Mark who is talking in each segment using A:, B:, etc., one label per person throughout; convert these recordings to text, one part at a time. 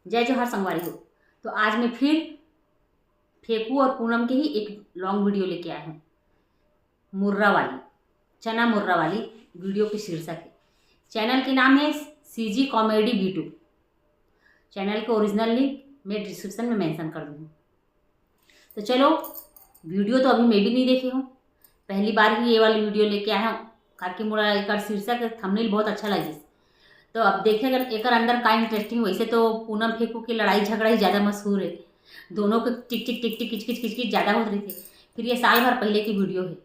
A: जय जोहार संगवारी हो। तो आज मैं फिर फेकू और पूनम के ही एक लॉन्ग वीडियो लेके आया हूँ। मुर्रा वाली, चना मुर्रा वाली वीडियो की शीर्षक है। चैनल के नाम है CG कॉमेडी B2। चैनल के ओरिजिनल लिंक मैं डिस्क्रिप्शन में मेंशन कर दूँगी। तो चलो, वीडियो तो अभी मैं भी नहीं देखी हूँ, पहली बार ही ये वाली वीडियो लेके आया हूँ। काकि मोरा एक शीर्षक थंबनेल बहुत अच्छा लगी। तो अब देखें एक अंदर का इंटरेस्टिंग। वैसे तो पूनम फेकू की लड़ाई झगड़ा ही ज़्यादा मशहूर है, दोनों को टिक टिक टिक टिक किच किच किच किच ज़्यादा हो रही थी। फिर ये साल भर पहले की वीडियो है,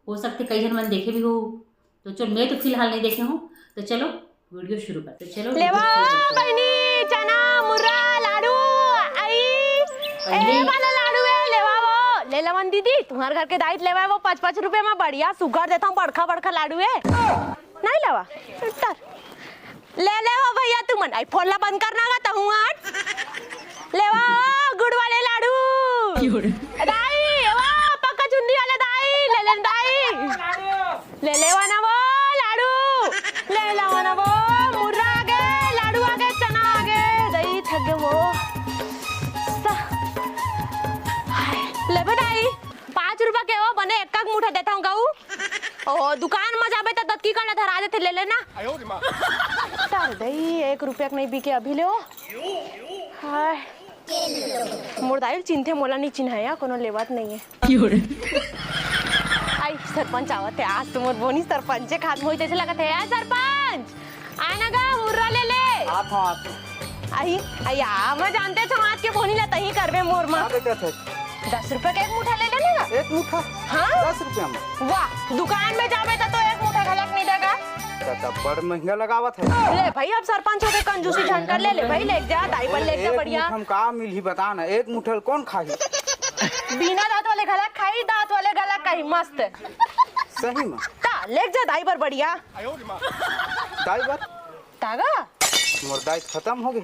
A: हो सकते कई जन मैंने देखे भी हो। तो चलो, मैं तो फिलहाल नहीं देखे हूँ। तो चलो वीडियो शुरू करते। चलो
B: लेवा बहनी, चना मुर्रा लाडू आई ए वाला लाडू है, लेवा वो ले लवन दीदी। तुम्हारे घर के दायित्व लेवा वो 5-5 रुपए में बढ़िया सुगर देता हूँ। बड़का बड़का लाडू है, नहीं लेवा ले ले वो भैया। तुम आई फोन ला बंद करना का तो हूँ आज लेवा गुड़ वाले लाडू दाई वो पक्का चुन्नी वाले दाई ले ले दाई ले ले वाना वो लाडू ले लावा ना वो मुर्रा आगे लाडू आगे चना आगे दही थक गए वो ले बताई 5 रुपए के वो बने एक मुठा देता हूँ गाऊ। ओ दुकान में जाबे तो दत्ती करना धरा देते ले लेना। तार दही 1 रुपया नहीं बिके अभी ले। हाय मुर्दाई चिन्थे मोला नहीं चिन्हाया कोनो लेवत नहीं है। आई सरपंच आवत है आज। तुम बोनी सरपंच खाद मोई जैसे लगत है। सरपंच आना गा मुर्रा ले ले।
C: आप
B: आई आई मैं जानते छो आज के बोनी ला तही करबे मोर में। 10 रुपए का एक मुठा ले लेना।
C: एक मुठा?
B: हाँ
C: 10 रुपया में?
B: वाह, दुकान में जाबे तो एक मुठा घलक नहीं देगा।
C: तब बड़ महंगा लगावत है।
B: ले भाई अब सरपंच हो के कंजूसी झंकर ले ले भाई। ले जा दाई पर ले जा बढ़िया।
C: हम का मिलही बता ना। एक मुठल कौन खाही?
B: बिना दांत वाले घलक खाई, दांत वाले घलक खाई मस्त
C: सही में
B: ता ले जा दाई पर बढ़िया।
C: दाई बर
B: तागा
C: मोर दाई खत्म हो गई।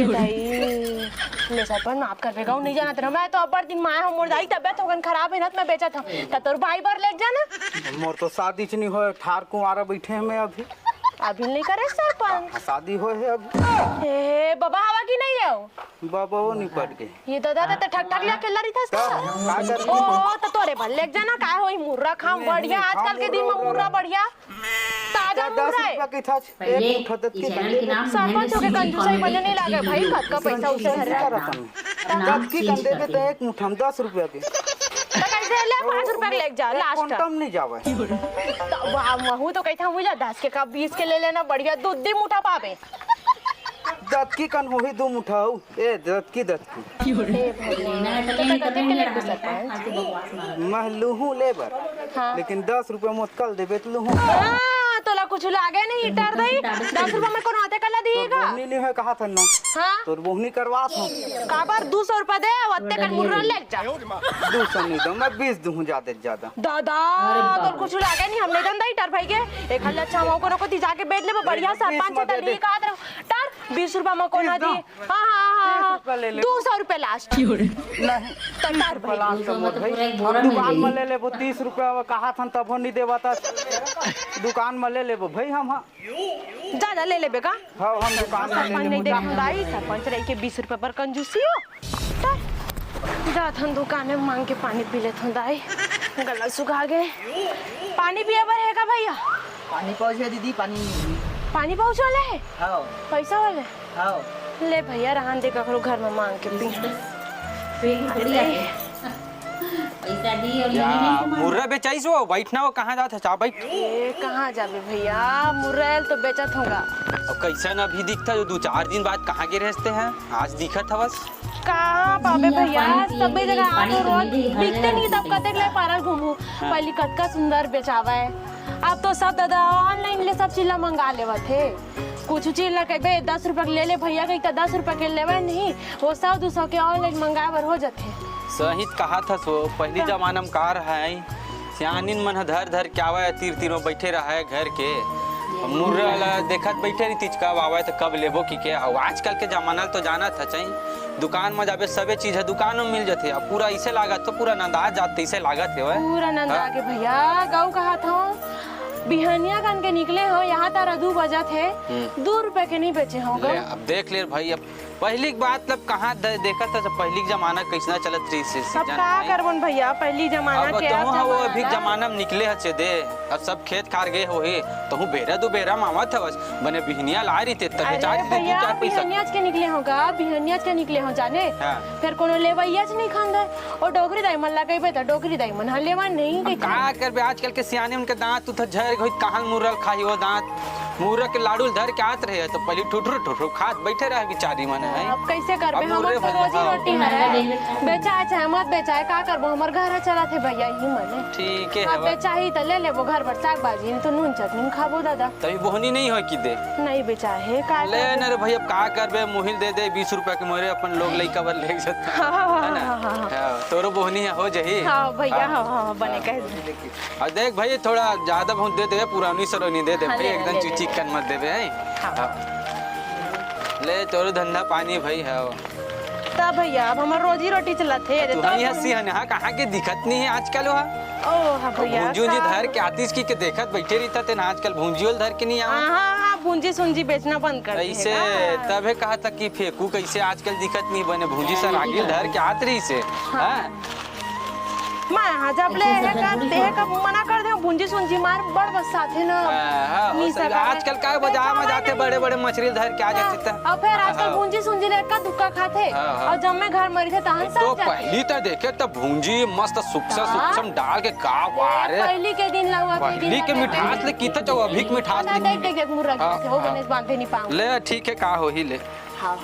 B: दाई ले सरपंच माफ कर बेगा। नहीं जाना तेरा। मैं तो अब्बर दिन माया हूं। मोर दाई तबियत होगन खराब है ना, मैं बेचा था त तोर भाई बर ले जाना।
C: मोर तो शादी नहीं हो, ठार कुंवारा बैठे हैं मैं
B: अभी नहीं करे सरपंच।
C: शादी हो है अभी।
B: ए बाबा हवा की नहीं है
C: बाबा वो नहीं पड़ गए।
B: ये दादा तो ठक ठक ला खेल रही था। ओ तो तोरे भल ले जाना काय होई मुर्रा खाम बढ़िया। आजकल के दिन में मुर्रा बढ़िया ताजा मुर्रा है। सरपंच हो के कंजूसी बने नहीं लागे भाई। कद का पैसा उसे हर रहा
C: की कम दे देते। एक मुठा 10 रुपया के
B: कैसे ले 5 रुपया ले जा लास्ट
C: कम नहीं जावे।
B: वाह महू तो कहता हूं 10 के का 20 के ले लेना बढ़िया। दूध मुठा पावे
C: दत की कन होही 2 मुठा हो। ए दत की मैं लूहू लेबर। लेकिन 10 रुपया मत कल देबे तो लूहू।
B: तोला कुछ लागे नहीं डर दई। 10 रुपया में कौन आते कला दिएगा?
C: बोहनी नहीं है कहा था ना।
B: हां
C: तोर बोहनी करवा था
B: काबर 200 रुपया दे वत्ते कर मुर्रा ले जा।
C: 200 नहीं दो, मैं 20 दूं ज्यादा।
B: दादा तोर कुछ लागे नहीं। हमने दन दई डर भाई के एक हल्ला अच्छा मौको न को ती जाके बैठ ले बढ़िया। सरपंच तरी का डर 20 रुपया में कोना दी। हां 200 रुपया लास्ट
C: नहीं
B: तंदार
C: भाई दुकान में ले लेबो 30 रुपया कहा था तब नहीं देवा था। दुकान में ले लेबो भाई हम।
B: ज्यादा ले लेबे का?
C: हां हम दुकान में
B: सरपंच नहीं देख दाई। सरपंच रही के 20 रुपया पर कंजूसी हो। जात हम दुकान में मांग के पानी पी लेत हूं दाई। गला सुखा गए। पानी पिए बर है का भैया?
D: पानी पहुंचे दीदी।
B: पानी पहुंच वाले है?
D: हाँ
B: पैसा वाले?
D: हाँ
B: ले भैया रहन दे ककरो घर में मांग के पी।
A: पैसा दी और लेने
E: मुर्रा बेचाइस वो बैठना वो कहाँ जाता चा बैठ।
B: कहाँ जाबे भैया? मुर्रेल तो बेचत होगा।
E: अब कैसा ना भी दिखता जो 2-4 दिन बाद कहाँ के रहते हैं। आज दिखत हवस
B: कहाँ पाबे भैया? सब जगह आप रोज दिखते नहीं तब कते ले पारल घूमू। पहली कतका सुंदर बेचावा है। अब तो सब दादा ऑनलाइन ले सब चीज मंगा लेवा थे। कुछ चीज ला कहबे 10 रुपया ले ले भैया कहीं 10 रुपया के लेवे नहीं। वो 100-200 के ऑनलाइन मंगावर हो जाते।
E: सही कहा था सो पहली जमाना में कार है सियानिन मन धर धर के आवा तीर तीरों बैठे रहा है घर के। मुर्रा ला देखत बैठे नहीं तीज कब आवा तो कब लेबो की के। आजकल के जमाना तो जाना था चाहिए। दुकान में जाबे सबे चीज है दुकान में मिल जाते। अब पूरा ऐसे लागत तो पूरा नंदा जाते ऐसे लागत है
B: पूरा नंदा के भैया। गाँव कहा था बिहनिया कान के निकले हो यहाँ तारा 2 बजा थे 2 रुपए के नहीं बेचे हो।
E: अब देख ले भाई अब पहली बात मतलब कहाँ देखा था पहली जमाना कैसा चलत रही से
B: अब का करबन भैया पहली जमाना
E: अब
B: के
E: तो वो अभी जमाना में निकले हचे दे अब सब खेत खार गए हो ही तो हूँ बेरा दो बेरा मामा था बस बने बिहनिया ला रही थे तभी चार दे
B: भैया
E: 2-4 पैसा
B: बिहनियाज के निकले होगा बिहनियाज के निकले हो जाने
E: हाँ।
B: फिर कोनो लेवैया नहीं खांदा और डोगरी दाई मन लगे बे त डोगरी दाई मन लेवा नहीं के
E: का करबे आजकल के सियाने उनके दांत उधर झर गई कहाँ मुरल खाई हो दांत मुरल के लाडू धर के आत रहे तो पहले ठुठुर ठुठुर खात बैठे रहे बेचारी मन है
B: अब कैसे करबे
E: अब
B: हम
E: मुर्रे
B: तो
E: भले,
B: रोजी
E: हाँ।
B: रोटी है बेचाए चाहे मत बेचाए का करबो हमर घर चला थे भैया ही मने
E: ठीक है
B: अब बेचाही त ले लेबो घर पर साग भाजी तो नून चटनी खाबो दादा
E: तभी बोहनी नहीं हो कि दे
B: नहीं बेचाए है का
E: ले न रे भैया का करबे मुहिल दे दे 20 रुपया के मोरे अपन लोग लइका बर ले सकते है ना तोरो बोहनी हो जही
B: हां भैया हां बने कह
E: और देख भाई थोड़ा ज्यादा बहुत दे दे पुरानी सरोनी दे दे भाई एकदम चिकन मत देबे है ले तोरो धंधा पानी भाई है
B: तब भैया अब हमार रोजी रोटी चलत है
E: तू ही हंसी है ना कहाँ के दिखत नहीं है आजकल वहाँ
B: ओ हां भैया
E: भूंजी धर के आतिश की के देखत बैठे रहता थे ना आजकल भूंजियोल धर के नहीं आवा
B: हां भूंजी सुंजी बेचना बंद कर
E: ऐसे तबे कहा था कि फेंकू कैसे आजकल दिखत नहीं बने भूंजी सर आगे धर के आत रही से हां
B: मैं जब ले है का देह का मना कर दे भूंजी सुंजी मार बड़ बस साथे ना
E: आजकल का बाजार में जाते बड़े बड़े मछली धर के आ जाते
B: और फिर आजकल भूंजी सुंजी ले का दुक्का खाते और जब मैं घर मरी थे तहन सब
E: तो पहली तो देखे तो भूंजी मस्त सुक्सम डाल के का वारे
B: पहली के दिन लगा
E: पहली के मिठास ले कीता जो अभी के मिठास
B: ना देख देख मुर्रा के हो गणेश बांधे नहीं पाऊं
E: ले ठीक है का हो ही ले
B: हां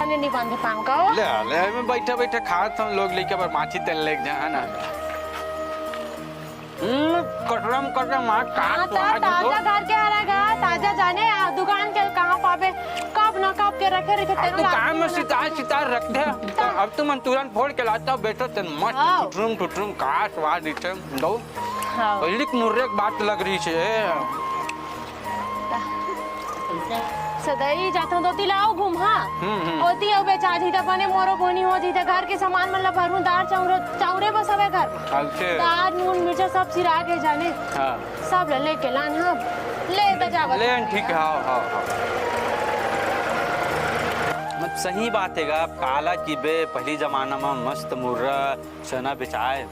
B: अने नहीं बांधे पाऊं का
E: ले मैं बैठे बैठे खात हम लोग लेके पर माछी तेल लेके जा है ना कटरम मार काट
B: ताजा घर के आएगा ताजा जाने दुकान के कहां पावे कब ना कब के रखे रखे
E: अब दुकान में सितार रख दे अब तो मन तुरंत फोड़ के लाता बेटा तन मस्त टुटरुम का स्वाद इते दो पहली मुर्रे की बात लग रही है
B: सदाई जाता दो तिलाओ घूम हां होती है बेचा जी त बने मोरो बोनी हो जी त घर के सामान मतलब भरू दाल चाउरे बसवे घर
E: अच्छा
B: दाल नून मिर्च सब सिरा के जाने
E: हां
B: सब ले के लान हम ले त जाव
E: ले ठीक है हां मत सही बात है गा काला की बे पहली जमाना में मस्त मुर्रा चना बेचाए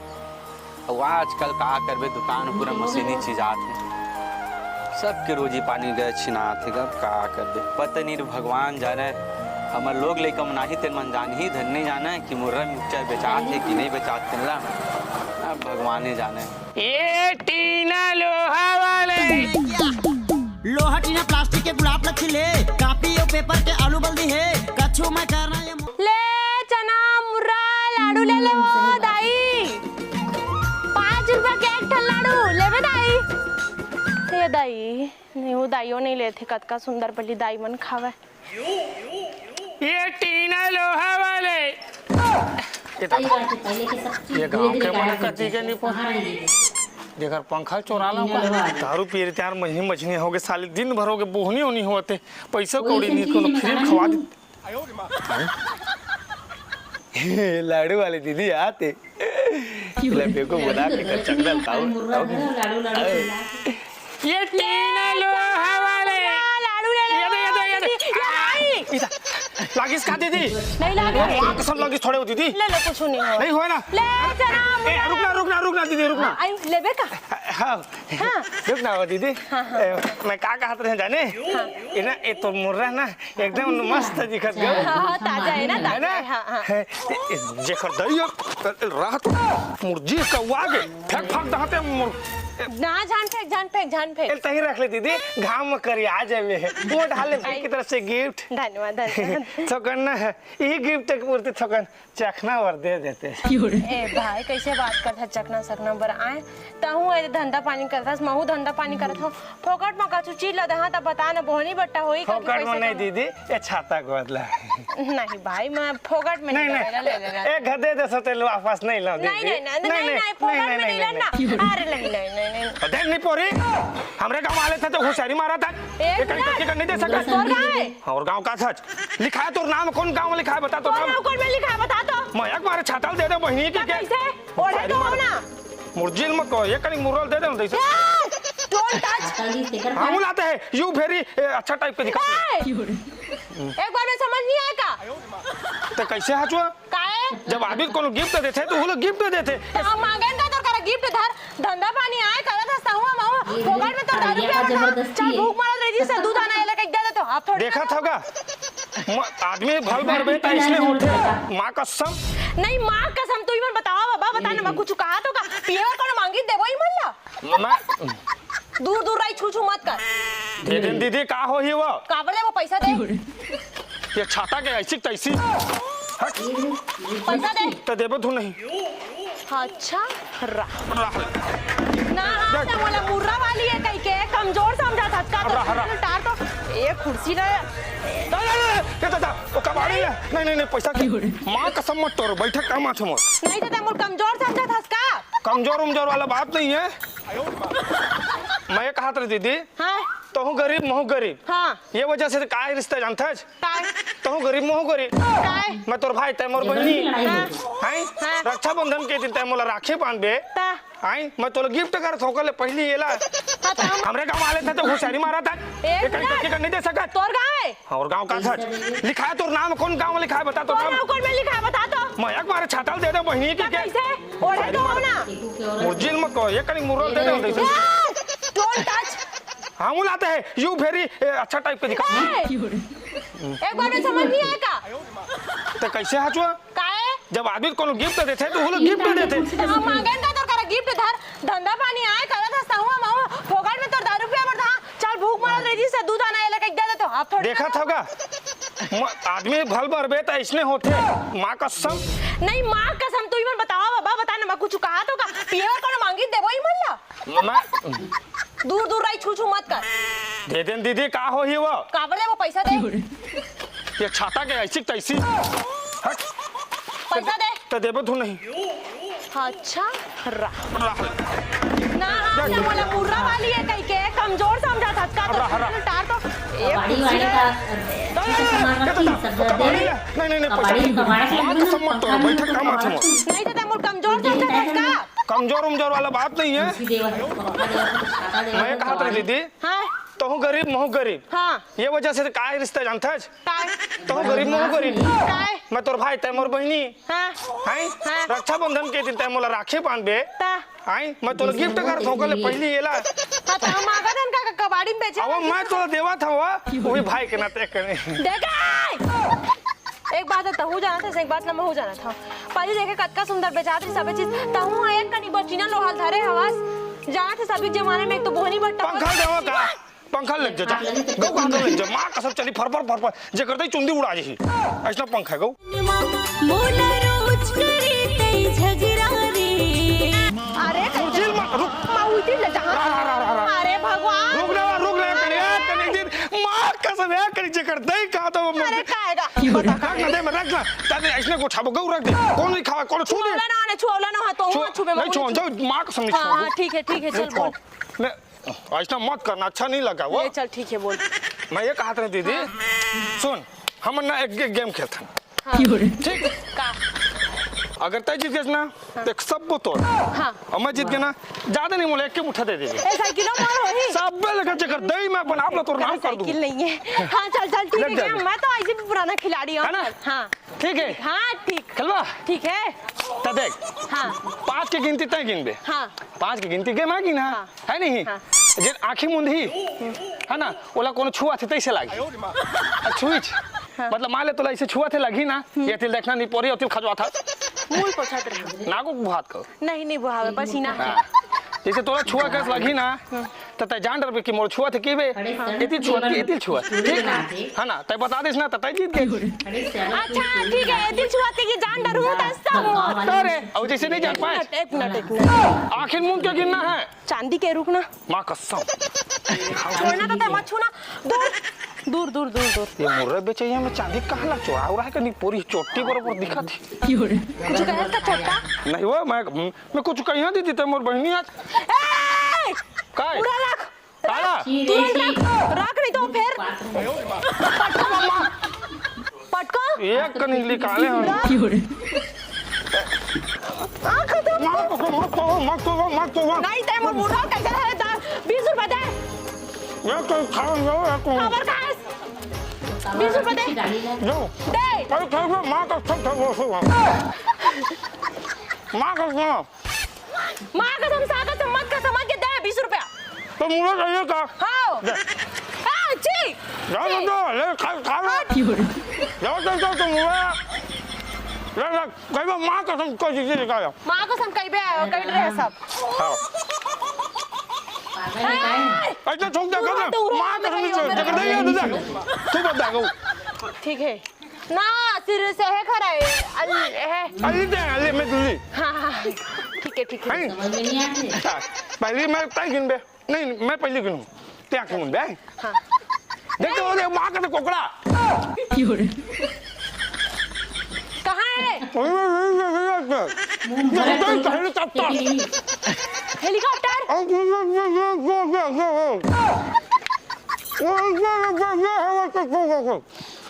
E: और आजकल का करबे दुकान पूरा मशीनी चीज आते सबके रोजी पानी गए छिनात है का कर दे पता नहीं भगवान जाने हमारे लोग लेकर मनाही तेन मन जान ही धन नहीं जाना है कि मुर्रा मिर्चा बेचात है कि नहीं बेचाते ना अब भगवान ही जाने
D: ये टीना लोहा वाले
F: लोहा टीना प्लास्टिक के गुलाब लखी ले कापी और पेपर के आलू बल्दी है कछु मैं करना
B: ले चना मुर्रा लाडू ले ले वो दाई 5 रुपए के एक ठन लाडू लेबे दाई ये दाई नहीं वो दाइयो नहीं लेते कद का सुंदर पली दाई मन खावे
D: ये टीना लोहा वाले
A: ये
D: गांव के मन कती के नहीं देखर पंखा चोरा ला दारू पी रहे यार महीने महीने हो गए साले दिन भर हो गए बोहनी होनी होते पैसा कौड़ी नहीं कोनो फ्री खवा दे लाडू वाले दीदी आते लबे को बुला के चंगल ताऊ ये टीना लोहा वाले
B: लाडू ले ले
D: लागिस का दीदी
B: नहीं लागे
D: कसम लागिस थोड़े हो दीदी
B: ले ले कुछ नहीं हो
D: नहीं हो ना
B: ले चना
D: रुकना दीदी रुकना
B: आई लेबे का
D: हाँ रुकना हो दीदी मैं का कहत रहे जाने ये ना ये तो मुर्रा ना एकदम मस्त दिखत गयो
B: हां ताजा है ना ताजा हां
D: जेकर दरियो राहत मुर्जी का वागे फेंक फाक दहते
B: ना जान फेंक
D: तही रख ले दीदी घाम में करी आ जाए वो ढाले की तरफ से गिफ्ट
B: धन्यवाद
D: थकन ना है ये गिफ्ट के पूर्ति थकन चखना वर दे देते
B: ए भाई कैसे बात करता चखना सकना बर आए तहू ए धंधा पानी करता महू धंधा पानी करत हो फोकट में का चीज ला दहा त बता ना बोहनी बट्टा होई
D: फोकट में नहीं दीदी ये छाता को बदला
B: नहीं भाई मैं फोकट में नहीं ले लेना
D: एक गदे दे सते वापस नहीं ला दीदी
B: नहीं फोकट में नहीं लेना अरे नहीं
D: देख नहीं पोरी हमरे गांव वाले थे तो होशियारी मारा था ये कहीं नहीं दे सका और गांव का सच लिखा है तो नाम कौन गांव में लिखा है बता तो
B: कौन में लिखा है बता तो
D: मैं एक मारे छातल दे दे बहिनी की के
B: कैसे ओढ़े तो हो ना
D: मुर्जिल में को ये कहीं मुरल दे दे जैसे
B: डोंट टच
D: हम लाते हैं यू वेरी अच्छा टाइप के दिखा
B: एक बार में समझ नहीं आया का
D: तो कैसे हचुआ
B: काहे
D: जब आदमी को गिफ्ट देते तो वो लोग गिफ्ट देते
B: हम मांगन का तो कर गिफ्ट धर धंधा पानी आए करत हस्ता हुआ माऊ फोगाट में तो दारू
A: ये का
B: पे
A: जबरदस्ती
B: चल
A: है।
B: भूख मरल रही से दूध आना ले के दे दे तो हाथ थोड़ी
D: देखा था का आदमी भल भरबे तो इसने होते माँ कसम
B: नहीं मां कसम तू ही मन बतावा बाबा बता ना मैं कुछ कहा तो का पिएवा कौन मांगी देबो ही मल्ला
D: मैं
B: दूर दूर रही छू छू मत कर
D: दे दे दीदी का हो ही वो
B: काबले वो पैसा दे
D: ये छाता के ऐसी तैसी हट
B: पैसा दे
D: तो देबो तू नहीं
B: अच्छा ना हाँ ना वाला मुर्रा वाली है कहीं के कमजोर समझा था का टार तो एक कुर्सी ना
D: वो कबाड़ी है नहीं पैसा की माँ कसम मत तोड़ बैठक का माथे मोर
B: नहीं तो मुझ कमजोर समझा था का
D: कमजोर उमजोर वाला बात नहीं है मैं ये कहा था दीदी
B: हाँ
D: तो हूँ गरीब महू गरीब
B: हाँ
D: ये वजह से का रिश्ता जानता है
B: काय
D: तो हूँ गरीब महू गरीब
B: काय
D: मैं तोर भाई तय मोर बहनी
A: लड़ाई होती
D: हैं
B: हाँ।
D: रक्षाबंधन के दिन तय मोला राखी बांधबे
B: ता
D: हैं मैं तोला गिफ्ट कर थोकले पहली येला
B: हाँ तो हम
D: हमरे गांव वाले थे तो घुसारी मारा था
B: एक
D: ये कहीं
B: मिनट।
D: करके नहीं दे सका
B: तोर गाँव है
D: और गांव का था लिखा है तोर नाम कौन गांव में लिखा है बता तो
B: तोर
D: नाम
B: नाम कौन में लिखा है बता तो
D: मैं एक बार छाताल दे दे बहनी की
B: क्या कैसे ओढ़े तो हो ना
A: फेकू के औरत
D: मुर्जिल मत को ये कहीं मुरल दे दे
B: डोंट टच
D: हम लाते हैं यू वेरी अच्छा टाइप के दिखा
B: एक बार में समझ नहीं आया का
D: तो कैसे हचुआ
B: काहे
D: जब आदमी को गिफ्ट देते तो वो लोग गिफ्ट देते
B: हम मांगन का तो कर गिफ्ट धर धंधा पानी आए करत हस्ता हुआ माऊ फोगाट में तो दारू पे था चल भूख मरल रही से दूध आना ले के दे दे तो हाथ थोड़ी
D: देखा था का आदमी भल भरबे तो इसने होते माँ कसम
B: नहीं मां कसम तू ही मन बतावा बाबा बता ना मैं कुछ कहा तो का पिएवा कौन मांगी देबो ही मल्ला
D: मैं
B: दूर दूर रही छू छू मत कर
D: दे दे दीदी का हो ही वो
B: काबले वो पैसा दे
D: ये छाता के ऐसी तैसी हट
B: पैसा दे
D: तो देबो तू नहीं
B: अच्छा ना हाँ ना वाला मुर्रा वाली है कहीं के कमजोर समझा था का तो टार तो एक
A: कबाड़ी वाले का अच्छे से सामान रखी सब दे
D: कबाड़ी
A: दे
D: है नहीं
A: कबाड़ी कबाड़ा से
D: माँ कसम मत तोड़ बैठक का माथे मोर
B: नहीं तो मुझ कमजोर समझा था का
D: कमजोर उमजोर वाला बात नहीं है
A: कुर्सी देवा है पक्का देवा है छाता देवा
D: मैं ये कहा था दीदी
B: हाँ
D: तो हूँ गरीब महू गरीब
B: हाँ
D: ये वजह से का रिश्ता जानता है
B: काय
D: तो हूँ गरीब महू गरीब
B: काय
D: मैं तोर भाई तय मोर बहनी
B: हाँ
D: हैं
B: हाँ।
D: रक्षाबंधन के दिन तय मोला राखी बांधबे
B: ता
D: हैं मैं तोला गिफ्ट कर थोकले पहली येला
B: हाँ तो हम आगा धन का कबाड़ी में बेचे
D: अब मैं तोला देवा था वही भाई के नाते करे
B: देखा एक बात है तहु जाना था एक बात ना महु जाना था पाजी देखे कतका सुंदर बेचाती सब चीज तहु एक कनी बचीना लोहाल धरे हवास जाना था सभी जमाने में एक तो बोहनी बट्टा
D: पंखा देवा का पंखा लग जा गौ का लग जा मां कसम चली फरफर फरफर जे करते चुंदी उड़ा जी ऐसा पंखा गौ
B: अरे
D: मुझिल मत रुक
B: माउती ले जा अरे भगवान
D: रुक ले कनी दिन मां कसम है कनी जे करते का तो
B: अरे काएगा
D: रख ना दे मैं रख ना ताने ऐसने को छाबो गौ रख दे कौन नहीं खावा कौन छू दे
B: छुओला ना तो छुबे
D: नहीं छू जाओ मां कसम नहीं
B: हां ठीक है चल बोल
D: मैं ऐसा मत करना अच्छा नहीं लगा वो
B: ये चल ठीक है बोल
D: मैं ये कहा था दीदी सुन हम ना एक गेम खेलते ठीक
B: का
D: अगर तय जीत गए ना तो सब तोड़
B: हाँ
D: और मैं जीत गया ना ज्यादा नहीं मोले एक के मुठा दे दे
B: ए साइकिलो मार होही
D: सब लगा चक्कर दई मैं बना आप तोर नाम कर दूं
B: साइकिल नहीं है हाँ चल ठीक
D: लग
B: है
D: जाएगा।
B: मैं तो ऐसे भी पुराना खिलाड़ी हूँ
D: है ना?
B: हाँ
D: ठीक है
B: हाँ ठीक
D: खेलवा
B: ठीक है
D: तो देख
B: हाँ
D: 5 की गिनती तय गिनबे
B: हाँ
D: 5 की गिनती के मां गिना
B: हाँ।
D: है नहीं
B: हाँ।
D: जे आंखी मुंदी है ना ओला कोनो छुआ थे तैसे लागी छुईच मतलब मान ले तोला ऐसे छुआ थे लगी ना ये तिल देखना नहीं पोरी और तिल खजवा था
B: मूल पोछत रहा
D: नाको बुहात कर
B: नहीं बुहावे पसीना है
D: हाँ। जैसे तोरा छुआ कैस लगी ना तो तय जान डर कि मोर छुआ थे केबे इति छुआ ठीक है ना तय बता देस ना तय जीत गए
B: अच्छा ठीक है दिल छुआते की जान डर हूँ तब
D: अरे अब जैसे नहीं जान पाए
B: एक मिनट
D: आखिर मुंह क्या गिनना है
B: चांदी के रुकना
D: माँ कसम
B: छोड़ना तो मत छूना दूर दूर दूर दूर
D: ये मुर्रे बेचैया में चांदी कहाँ ला चोरा हो रहा है कि पूरी चोटी बराबर दिखा थी
B: कुछ कहे का छोटा
D: नहीं वो मैं कुछ कहीं दी थी तो मोर बहनी आज
B: ए
D: काय
B: पूरा रख
D: आला
B: रख नहीं तो फिर पटको
D: एक कनी निकाले हम मत
B: नहीं ते मोर मुर्रा कैसे है 20 रुपए दे
D: ये तो खाऊंगा
B: खबर का 20 रुपए दे
A: डाली ला
D: जो
B: दे
D: अरे खाओ मां का सब सब मां का
B: माँ कसम सागा समझ का समझ के दे 20 रुपया
D: तो मुझे चाहिए का
B: हाँ हाँ छी
D: जाओ तो ले खा जाओ तो मुझे ले कई बार मां का सब कोई चीज दिखाया
B: माँ कसम कई बे कई रहे सब
D: हाँ
A: पागल है काय
D: अच्छा छोड़ दे कर मां का सब जगह नहीं है तुझे तू बता गो
B: ठीक है ना सिर से है खरा है
D: अली दे अली मैं तुझे
B: हाँ हाँ ठीक है ठीक है
A: समझ में नहीं आते
D: पहले मैं तय गिन बे नहीं मैं पहले गिनूं क्या गिनूं बे
B: हाँ
D: देखो वो मां का कोकड़ा
B: कहाँ है हेलीकॉप्टर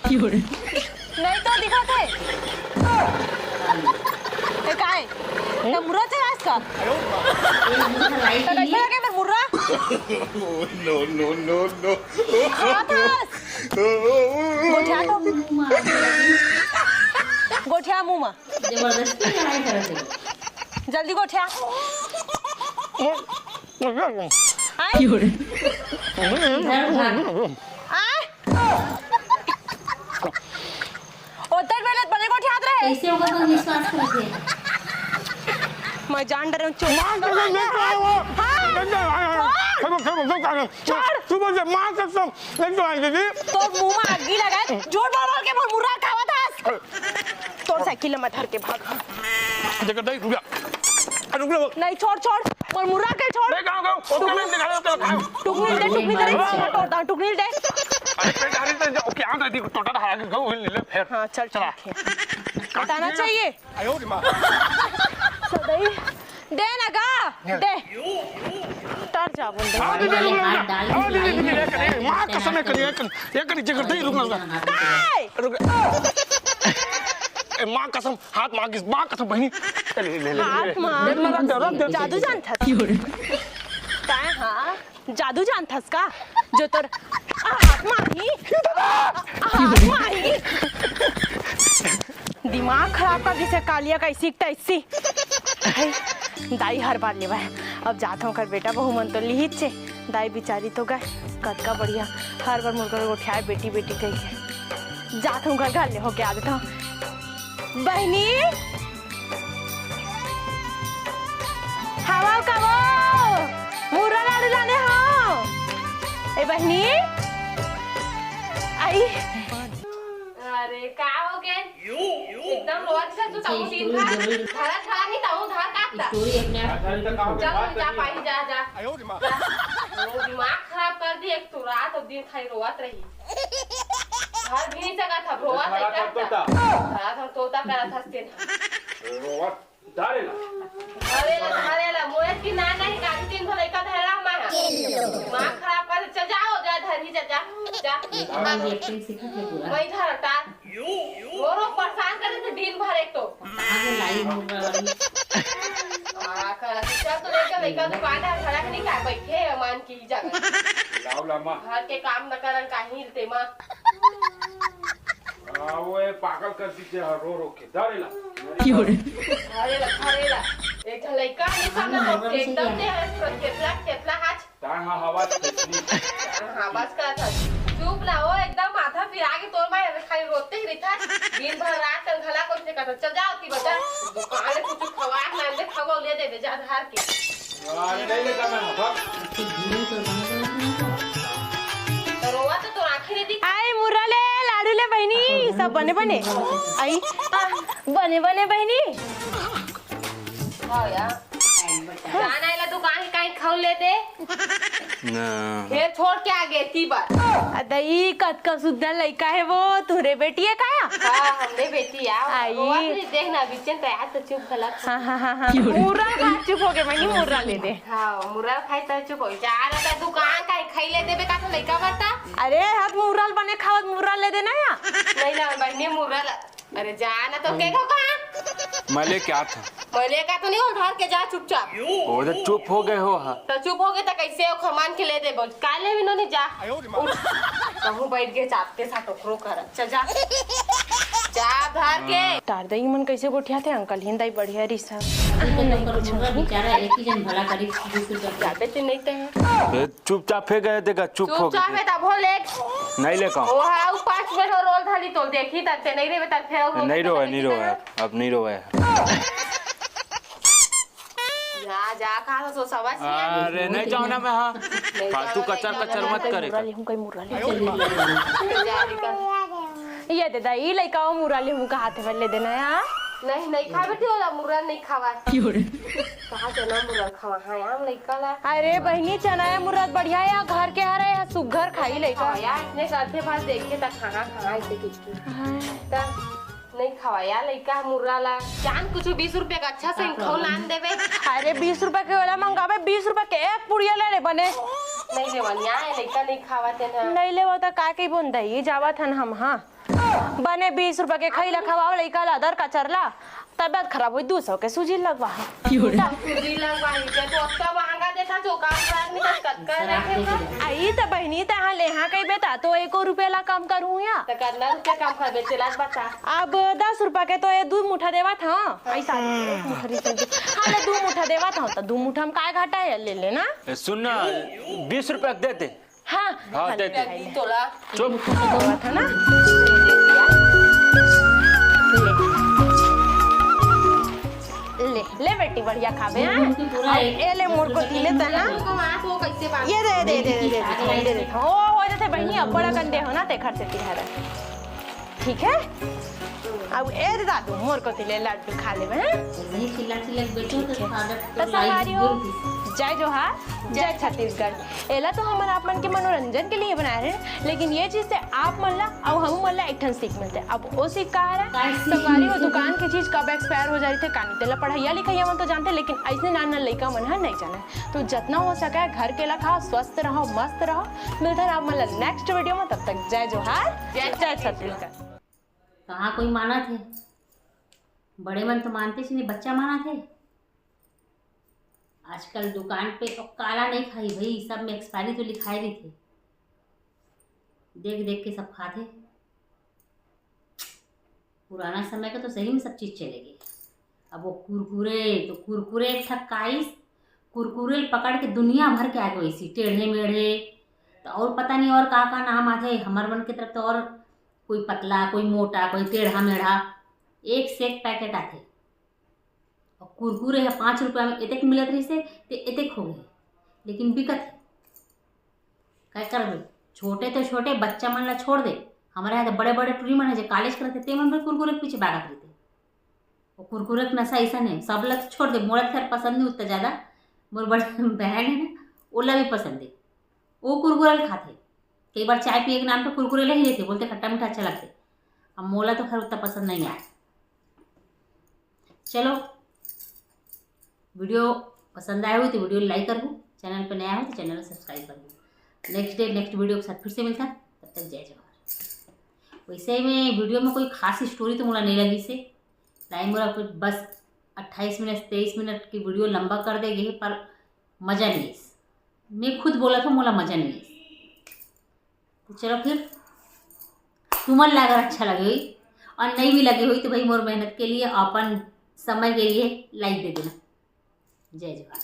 B: नहीं तो दिखाते कहाँ है मुर्रा से इसका
A: लाइट
B: तो कैसे लगे फिर मुर्रा नो गोठिया तो गोठिया मुंह में
A: जबरदस्ती लड़ाई करत है
B: जल्दी गोठिया आए
A: इधर भाग
B: आए उतर बेले बने गोठिया रहे
A: कैसे होगा तो विश्वास करते हैं
B: मैं जान डर रहा हूँ चुप
D: सुबह से मां कसम नहीं तो आएंगे जी
B: तो मुंह में आगी लगा झूठ बोल बोल के मुर्रा खावा था तोड़ साइकिल में धर के भाग
D: देखो दे रुक जा रुक जा
B: नहीं छोड़ छोड़ और मुर्रा के छोड़
D: मैं कहां गया ओके मैं दिखा दो
B: टुकनी दे टुकनी दे
D: अरे पेट हरी तो ओके आ गई टोटा हरा के गो ले फिर
B: हाँ चल चला बताना चाहिए
D: आयो रे मां
B: सदाई दे ना गा दे तर जा बोल दे
D: हां दे मां कसम है करिए ये करी जगह दे रुक रुक मां कसम हाथ मां कसम बहनी ले
B: हाथ मार जादू जानता काय हाँ जादू जानतास का जो तोर हाथ माही दिमाग खराब कर दिसे कालिया का इसी तैसी दाई हर बार लेवा है अब जाता हूँ कर बेटा बहु मन तो लिहित छे दाई बिचारी तो गए कतका बढ़िया हर बार मुर्गा उठाए बेटी बेटी कह के जाता हूँ घर ले होके आ देता हूँ बहनी हवा का वो मुर्रा लाडू लाने हाँ ए बहनी आई
G: अरे का हो गए एकदम रोज से तू ताऊ दिन था धारा धारा नहीं ताऊ धार काटता
A: स्टोरी अपने आप
G: जा जा पाई जा दिमाग खराब कर दी एक तो रात और दिन खाई रोवत रही घर भी नहीं सका था रोवत रही रात हम तोता करा था स्टेन
D: रोवत धारेला
G: धारेला मोए की ना नहीं गाड़ी दिन भर एक धारा मां दिमाग खराब कर चल जाओ जा धरी जा
A: एक्टिंग सीखा है पूरा
G: वही धरता रो परेशान करे थे दिन भर एक तो
A: आगे लाइव मुर्रा वाली
G: चल तो लेकर दुकान है खड़ा नहीं का बैठे मान की जगह
D: लाओ लामा
G: घर के काम न करन काहे ते मां
D: वो पागल कर दीजिए रो रो के धारेला
G: धरेला एक लड़का नहीं सामने एकदम से केतला हाथ
D: हां हवा
G: हां बस करा था चुप ना हो एकदम माथा फिर आगे तोर भाई खाली रोते ही रहता दिन भर रात घला कुछ नहीं करता चल जाओ ती बच्चा दुकान में कुछ खवा ना ले खवा ले दे जा धार के
D: अरे नहीं लेता मैं भाग
G: रोवा तो आंखें नहीं दिख
B: आई मुर्रा ले लाडू ले बहनी सब बने बने आई बने बने बहनी
G: हां यार जाना इला दुकान के कहीं खाऊ ले दे
E: ना
G: फिर छोड़ के आ गए ती बार
B: अदई कतका सुद्धा लड़का है वो तुरे बेटी है काया
G: हां हमने बेटी यार
B: आई।
G: देखना बिचन पे आ तो चुप गला
B: हाँ हाँ हाँ हाँ मुर्रा खा चुप हो गए बहनी मुर्रा ले दे
G: हां मुर्रा खाई तो चुप हो जा रहा दुकान का खाई ले देबे का तो लइका बता
B: अरे हाथ मुर्रा बने खावत मुर्रा ले देना या
G: नहीं ना बहनी मुर्रा अरे जाना तो के को कहां
E: मैं लेके आता
G: मैंने कहा तो नहीं और घर के जा चुपचाप।
E: वो तो चुप हो गए हो हा।
G: तो चुप हो गए तो कैसे हो खमान के ले दे बोल काले भी नहीं जा कहूँ बैठ के चापते साथ ओकरो कर चल जा जा घर के
B: तार दई मन कैसे गोठिया थे अंकल हिंदाई बढ़िया रिसा
A: बेचारा एक ही जन भला करी 20 रुपया
G: जाते तो नहीं ते
E: चुपचाप फेंक गए थे चुप हो
G: चुपचाप है तब हो ले
E: नहीं ले का
G: वो है 5 मिनट और रोल धाली तो देखी तते नहीं रे तब फिर
E: नहीं रोए अब नहीं रोए।
G: जा कहा तो समझ
E: अरे नहीं जाओ ना मैं हाँ फालतू कचर मत करे
B: ये दे दा ई लइका ओ मुराली हमका हाथ में ले देना यार
G: नहीं खा बेटी वाला मुर्रा नहीं खावा कहा से ना मुर्रा खावा हां हम लइका ला
B: अरे बहनी चनाया मुराद बढ़िया है घर के हरे है सुघर खाई लइका
G: यार इतने साथे पास देखे त खाना ऐसे किसकी त नहीं खवाया लइका मुर्रा ला जान कुछ 20 रुपए का अच्छा से खौ लान देवे।
B: अरे 20 रुपए के वाला मंगावे 20 रुपए के एक पुड़िया ले बने
G: नहीं ले बनिया है लइका नहीं खावाते ना
B: नहीं ले वो तो का के बोन दई जावा थन हम हां बने 20 रुपए के खइला खवाओ लइका ला दर का चरला तबियत खराब हुई 200 के सूजी लगवा
G: सूजी लगवाई के तो उसका महंगा देता जो काम कर नहीं कर रखे
B: आई त बहनी त हां ले हां कई बेटा तो 1 रुपया ला काम करूं या
G: तो करना रुपया काम कर बेचे लाज बता
B: अब 10 रुपया के तो ये 2 मुठा देवा था ऐसा मुठरी से हां ले 2 मुठा देवा था तो 2 मुठा में काय घाटा है ले लेना
E: सुन ना 20 रुपया देते
B: हां
E: देते
G: तोला
E: चुप
B: देवा था ना ले बेटी बढ़िया खावे हां ए ले मोर को दिले त ना
G: को मां को कैसे बात
B: ये दे हो जाते बहनी अब बड़ा कंडे हो ना ते घर से तिहारा ठीक है अब ए दे दादू मोर को दिले लड्डू खा ले
A: नहीं चिल्ला बेटी तो
B: तो सवारी हो जय जोहार जय छत्तीसगढ़ एला तो हम आप मन के मनोरंजन के लिए बनाए हैं लेकिन ये चीज से आप मल्ला और हम मल्ला एक ठन सीख मिलते अब वो सीख का है सवारी हो दुकान की चीज कब एक्सपायर हो जाती थे कानी तेला पढ़ाइया लिखाइया मन तो जानते लेकिन ऐसे नाना लड़का मन है नहीं जाने तो जितना हो सके घर के खाओ स्वस्थ रहो मस्त रहो मिलते हैं आप मल्ला नेक्स्ट वीडियो में तब तक जय जोहार जय छत्तीसगढ़।
A: कहाँ कोई माना थे बड़े मन तो मानते नहीं बच्चा माना थे आजकल दुकान पे तो काला नहीं खाई भाई सब में एक्सपायरी तो लिखाए भी थे देख देख के सब खाते पुराना समय का तो सही में सब चीज़ चलेगी। अब वो कुरकुरे एक ठक्काइस कुरकुरे पकड़ के दुनिया भर के आगे वैसी टेढ़े मेढ़े तो और पता नहीं और का नाम आते हमारे मन की तरफ तो और कोई पतला कोई मोटा कोई टेढ़ा मेढ़ा एक से एक पैकेट आते और कुरकुरे है 5 रुपया में एतेक मिलत रही से तो एतेक हो गए लेकिन बिकत है क्या कर भाई छोटे तो छोटे बच्चा मन ला छोड़ दे हमारे यहाँ तो बड़े बड़े टूरी मन है जो कॉलेज करते ते मन भी कुरकुरे के पीछे भागत रहते और कुरकुरे का नशा ऐसा नहीं सब लग छोड़ दे मोड़ा खैर पसंद नहीं उतना ज़्यादा मोर बड़े बहन है ना ओला भी पसंद है वो कुरकुरे खाते कई बार चाय पिए के नाम पे कुरकुरे ले ही लेते बोलते खट्टा मीठा अच्छा लगते अब मोला तो खैर उतना पसंद नहीं आया। चलो वीडियो पसंद आया हो तो वीडियो लाइक कर दो चैनल पर नया हो तो चैनल को सब्सक्राइब कर दो नेक्स्ट वीडियो के साथ फिर से मिलता तब तक जय जवाहर। वैसे में वीडियो में कोई खास स्टोरी तो मुझे नहीं लगी से टाइम मुझे कुछ बस 28 मिनट 23 मिनट की वीडियो लंबा कर देगी पर मज़ा नहीं है मैं खुद बोला था मोला मज़ा नहीं है तो चलो फिर तुम्हें अगर अच्छा लगे हुई और नहीं भी लगी हुई तो भाई मोर मेहनत के लिए अपन समय के लिए लाइक दे देना। जय जवाहर।